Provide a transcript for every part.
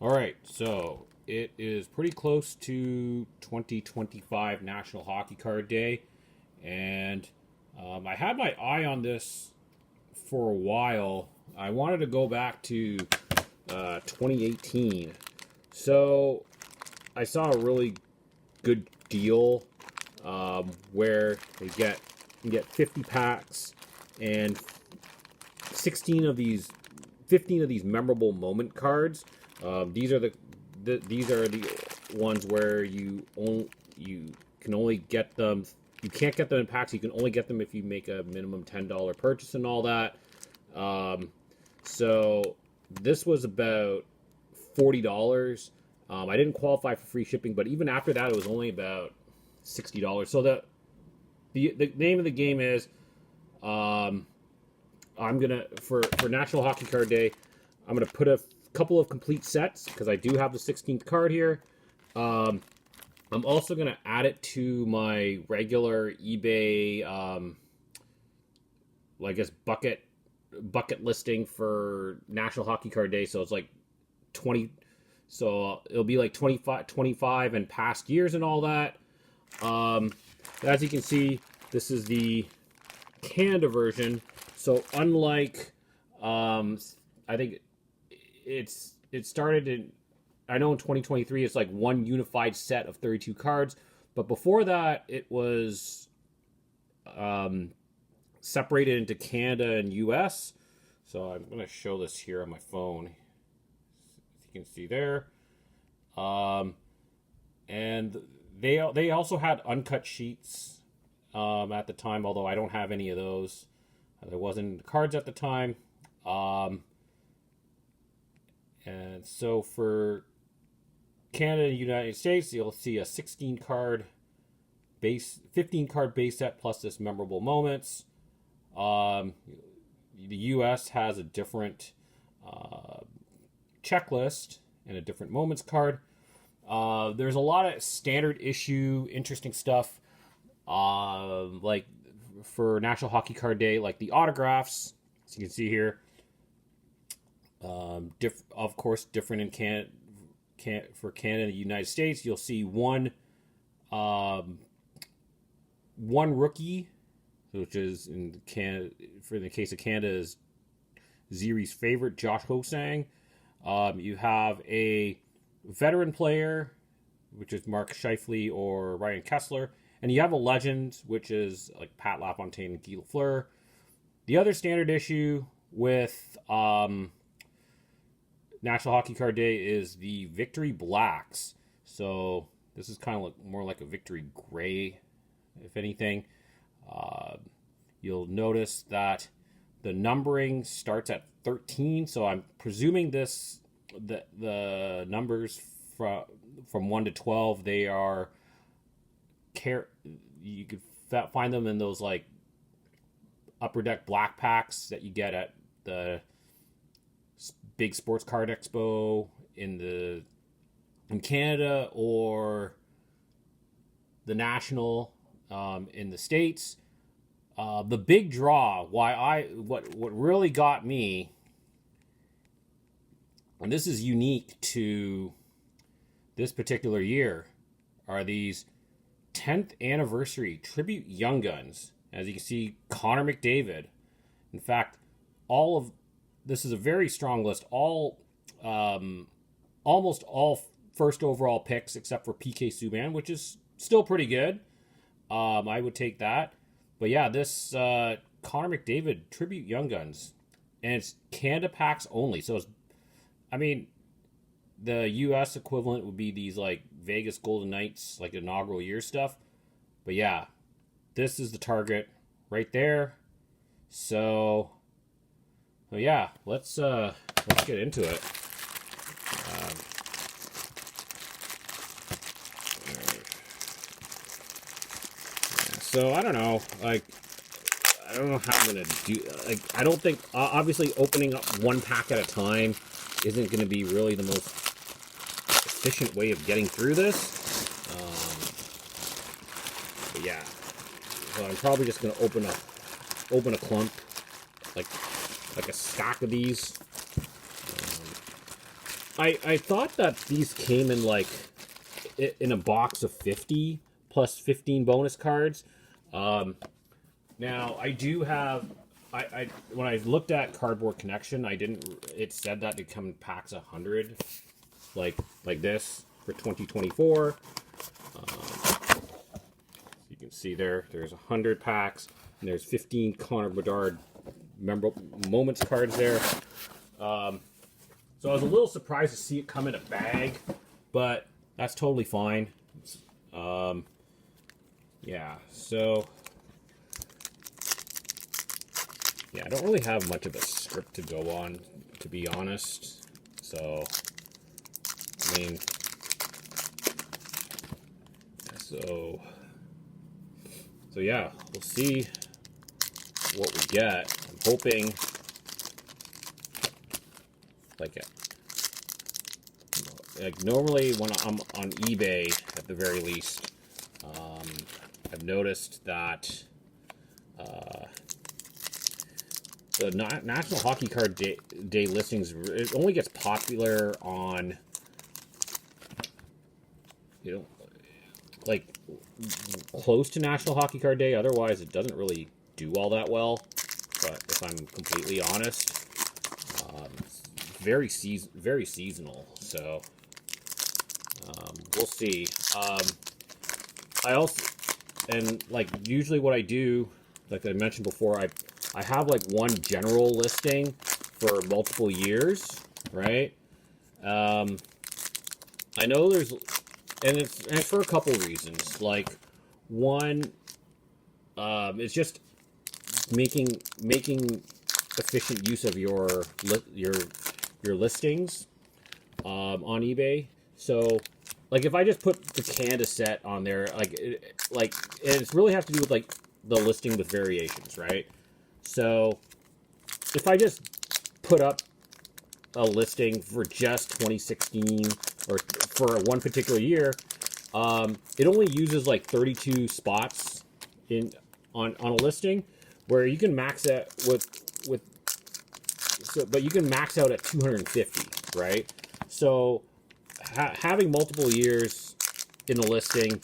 All right, so it is pretty close to 2025 National Hockey Card Day, and I had my eye on this for a while. I wanted to go back to 2018. So I saw a really good deal where you get 50 packs and 16 of these 15 of these memorable moment cards. These are these are the ones where you can only get them. You can't get them in packs. You can only get them if you make a minimum $10 purchase and all that. So this was about $40. I didn't qualify for free shipping, but even after that, it was only about $60. So the name of the game is I'm gonna for National Hockey Card Day, I'm gonna put a couple of complete sets because I do have the 16th card here. I'm also gonna add it to my regular eBay, I guess bucket listing for National Hockey Card Day. So it's like 20. So it'll be like 25 and past years and all that. As you can see, this is the Canada version. So unlike, I think it started in, I know in 2023 it's like one unified set of 32 cards, but before that it was separated into Canada and US. So I'm going to show this here on my phone. As you can see there. And they also had uncut sheets at the time, although I don't have any of those. There wasn't cards at the time. And so for Canada and United States, you'll see a 16 card base, 15 card base set plus this memorable moments. The US has a different checklist and a different moments card. There's a lot of standard issue, interesting stuff. Like for National Hockey Card Day, like the autographs, as you can see here. Of course, different in for Canada and the United States. You'll see one rookie, which is in Canada, for the case of Canada, is Ziri's favorite, Josh Ho-Sang. You have a veteran player, which is Mark Scheifele or Ryan Kessler. And you have a legend, which is like Pat LaFontaine and Guy Lafleur. The other standard issue with National Hockey Card Day is the Victory Blacks. So this is kind of more like a Victory Gray, if anything. You'll notice that the numbering starts at 13. So I'm presuming the numbers from 1 to 12, they are you could find them in those like Upper Deck black packs that you get at the big sports card expo in Canada, or the National in the States. The big draw, what really got me, and this is unique to this particular year, are these 10th anniversary tribute Young Guns. As you can see, Connor McDavid. In fact, this is a very strong list. Almost all first overall picks except for PK Subban, which is still pretty good. I would take that. But yeah, this Connor McDavid tribute Young Guns, and it's Canada packs only. So the U.S. equivalent would be these like Vegas Golden Knights, like inaugural year stuff. But yeah, this is the target right there. So yeah, let's get into it. So I don't know, I don't know how I'm gonna do. I don't think obviously opening up one pack at a time isn't going to be really the most efficient way of getting through this. But yeah, so I'm probably just going to open a clump, like a stack of these. I thought that these came in like in a box of 50 plus 15 bonus cards. Um, Now I do have. I when I looked at Cardboard Connection, I didn't. It said that they come in packs 100, like this for 2024. You can see there's 100 packs, and there's 15 Connor Bedard memorable moments cards there. So I was a little surprised to see it come in a bag, but that's totally fine. Yeah, so yeah, I don't really have much of a script to go on, to be honest. So, I mean, so, so yeah, we'll see what we get. I'm hoping, like, normally when I'm on eBay, at the very least, I've noticed that the National Hockey Card Day listings, it only gets popular on, like, close to National Hockey Card Day. Otherwise, it doesn't really do all that well. But if I'm completely honest, it's very seasonal. So we'll see. I also, and like usually what I do, like I mentioned before, I have like one general listing for multiple years, right? I know there's, and it's for a couple reasons. Like, one, it's just making efficient use of your listings on eBay. So, like, if I just put the Canada set on there, like it really has to do with like the listing with variations, right? So, if I just put up a listing for just 2016 or for one particular year, it only uses like 32 spots on a listing, where you can max it with so, but you can max out at 250, right? So having multiple years in the listing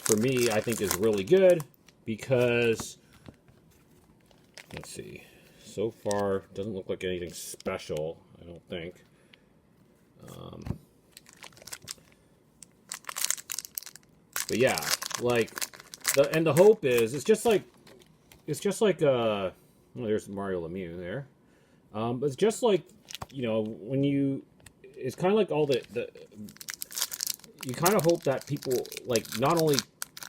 for me, I think, is really good because, let's see, so far doesn't look like anything special, I don't think. But yeah, like the hope is it's just like well, there's Mario Lemieux there. But it's just like, when it's kind of like all the you kind of hope that people like not only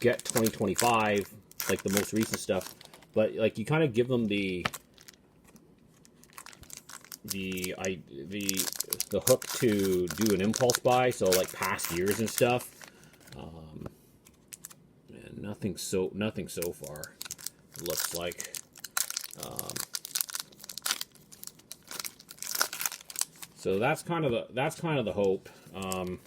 get 2025, like the most recent stuff, but like you kind of give them the hook to do an impulse buy, so like past years and stuff. And nothing so far, it looks like. So that's kind of the hope. I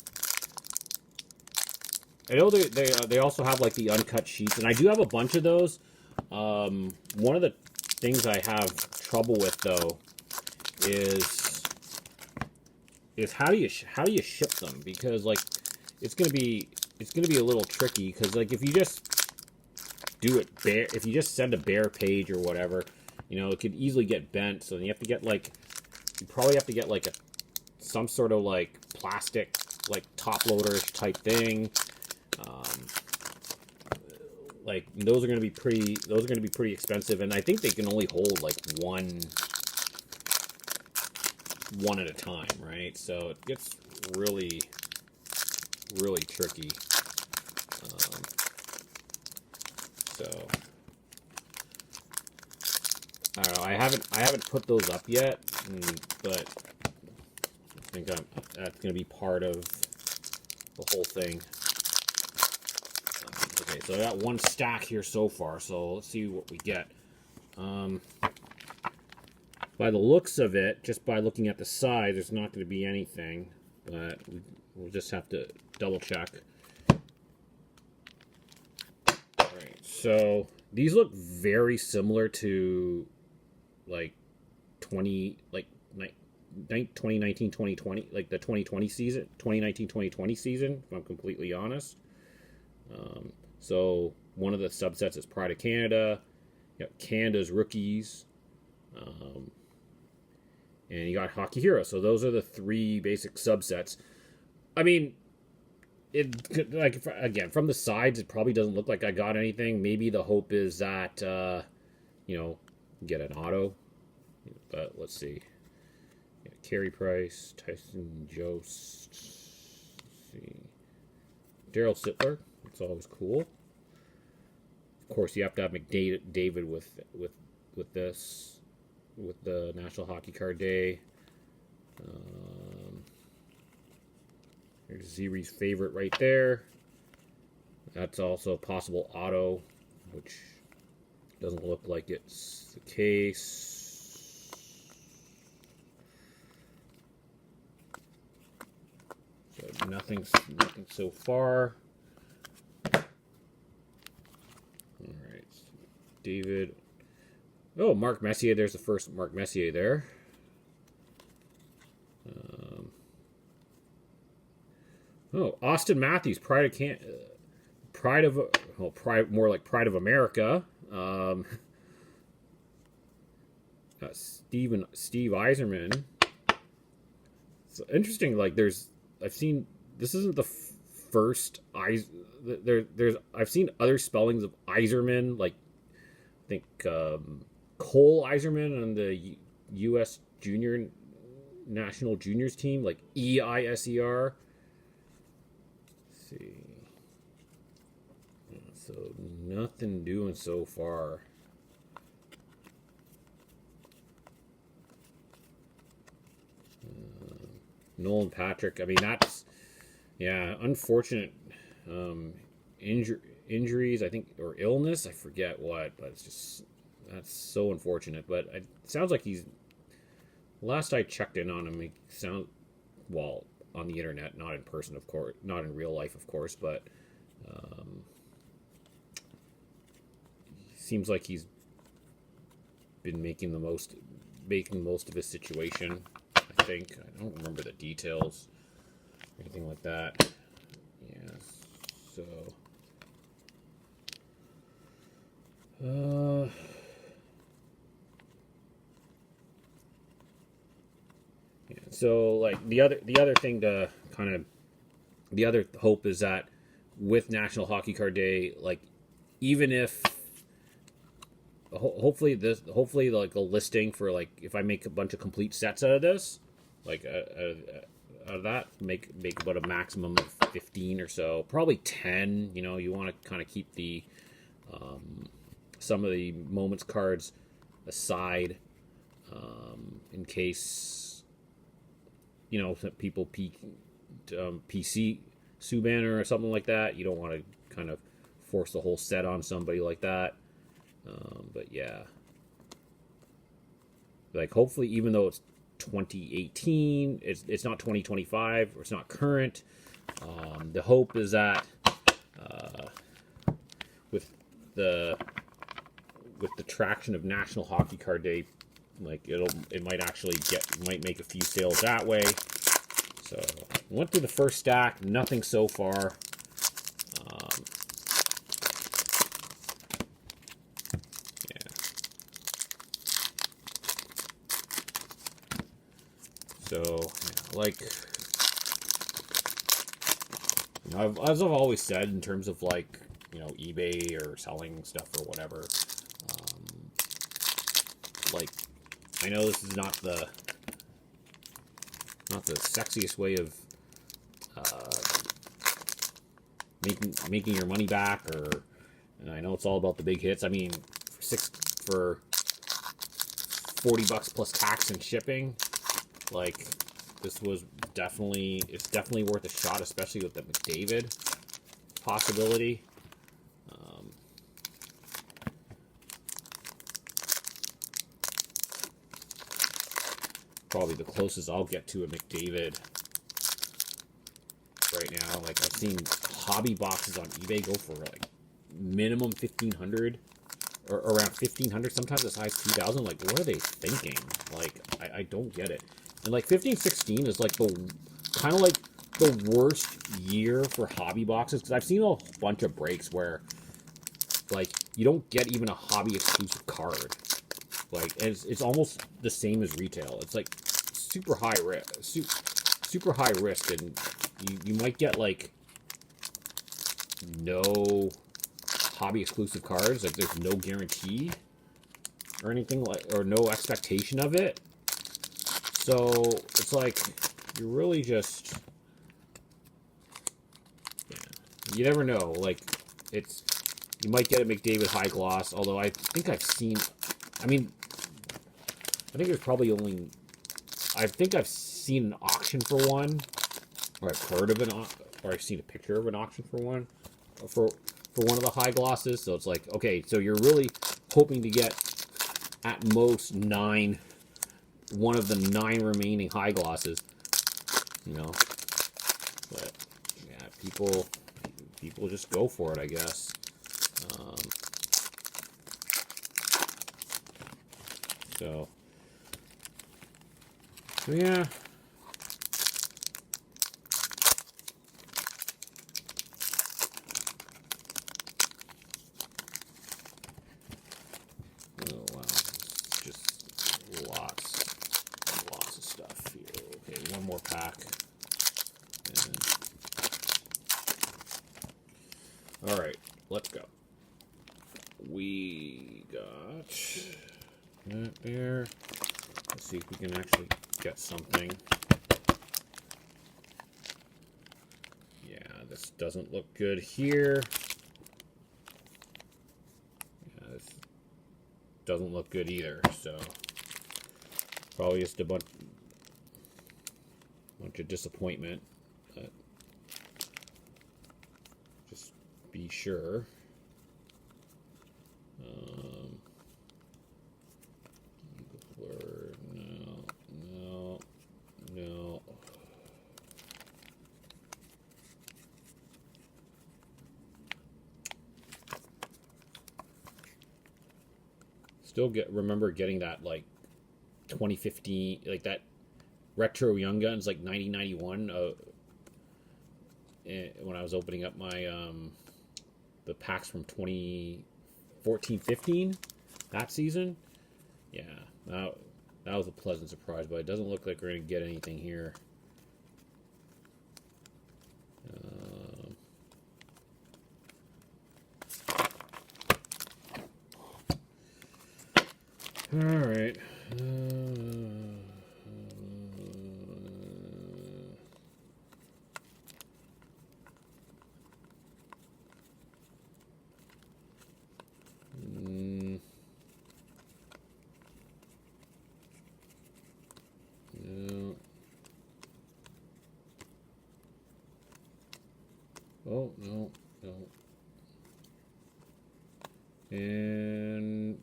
know they also have like the uncut sheets, and I do have a bunch of those. One of the things I have trouble with though is how do you ship them, because like it's gonna be a little tricky, because like if you just do it bare, if you just send a bare page or whatever, it could easily get bent. So you have to get like, you probably have to get like some sort of like plastic, like top loaders type thing. Like those are going to be pretty expensive, and I think they can only hold like one at a time, right? So it gets really tricky. So I don't know. I haven't put those up yet, but I think that's going to be part of the whole thing. Okay, so I got one stack here so far, so let's see what we get. By the looks of it, just by looking at the size, there's not going to be anything, but we'll just have to double check. Alright, so these look very similar to like 2019-2020, like the 2020 season, 2019-2020 season, if I'm completely honest. So one of the subsets is Pride of Canada. You got Canada's rookies. And you got Hockey Hero. So those are the three basic subsets. I mean, it like again from the sides, it probably doesn't look like I got anything. Maybe the hope is that get an auto. But let's see. Yeah, Carey Price, Tyson Jost. Let's see. Daryl Sittler. It's always cool. Of course, you have to have McDavid with this, with the National Hockey Card Day. There's Ziri's favorite right there. That's also a possible auto, which doesn't look like it's the case. So nothing so far. All right, David. Oh, Mark Messier. There's the first Mark Messier there. Austin Matthews, Pride more like Pride of America. Steve Yzerman. It's interesting. Like, I've seen, this isn't the first I've seen other spellings of Yzerman, like I think Cole Yzerman on the U.S. National Juniors team, like Eiser. Let's see. So nothing doing so far. Nolan Patrick. I mean, that's unfortunate injuries. I think, or illness. I forget what, but that's so unfortunate. But it sounds like last I checked in on him, he on the internet, not in person, of course, not in real life, of course, but seems like he's been making the most of his situation. I think I don't remember the details or anything like that. Yeah, so yeah, so like the other thing to kind of, the other hope is that with National Hockey Card Day, like even if hopefully like a listing for, like, if I make a bunch of complete sets out of this, like out of that, make about a maximum of 15 or so, probably 10. You want to kind of keep the some of the moments cards aside, in case people PC Subban or something like that. You don't want to kind of force the whole set on somebody like that. But yeah, like hopefully, even though it's 2018, it's not 2025, or it's not current. The hope is that with the traction of National Hockey Card Day, like it might make a few sales that way. So went through the first stack, nothing so far. So, like, as I've always said, in terms of, like, eBay or selling stuff or whatever, like, I know this is not the sexiest way of making your money back, and I know it's all about the big hits. I mean, for $40 plus tax and shipping. Like, it's definitely worth a shot, especially with the McDavid possibility. Probably the closest I'll get to a McDavid right now. Like, I've seen hobby boxes on eBay go for like minimum 1,500 or around 1,500, sometimes as high as 2,000. Like, what are they thinking? Like, I don't get it. And like 15-16 is like the kind of like the worst year for hobby boxes, because I've seen a bunch of breaks where like you don't get even a hobby exclusive card. Like it's almost the same as retail. It's like super high risk, super high risk, and you might get like no hobby exclusive cards. Like there's no guarantee or anything, like, or no expectation of it. So it's like you're really just, yeah, you never know. Like it's, you might get a McDavid high gloss, although I think I've seen, I mean, I think there's probably only, I think I've seen an auction for one, or I've heard of or I've seen a picture of an auction for one, for one of the high glosses. So it's like, okay, so you're really hoping to get at most one of the 9 remaining high glosses, you know. But yeah, people just go for it, I guess. Um, so yeah. Oh wow, it's just lots of stuff here. Okay, one more pack. And... all right, let's go. We got that there. Let's see if we can actually get something. Yeah, this doesn't look good here. Yeah, this doesn't look good either. So probably just a bunch of disappointment. But just be sure. No. Still remember getting that like 2015, like that retro Young Guns, like 1991. When I was opening up my the packs from 2014-15, that season. Yeah, that was a pleasant surprise, but it doesn't look like we're going to get anything here. All right. No. Oh, no. And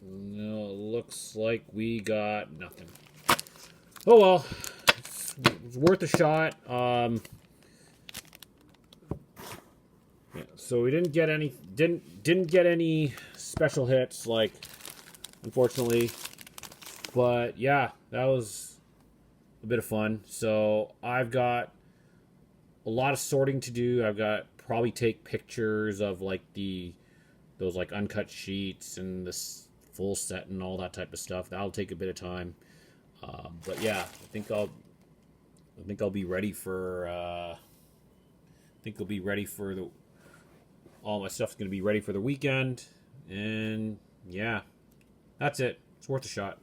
no, it looks like we got nothing. Oh well, it's worth a shot. Yeah, so we didn't get any special hits, like, unfortunately. But yeah, that was a bit of fun. So I've got a lot of sorting to do. I've got probably take pictures of like those like uncut sheets and this full set and all that type of stuff. That'll take a bit of time. But yeah, I think I'll be ready for. I'll be ready for all my stuff's going to be ready for the weekend, and yeah, that's it. It's worth a shot.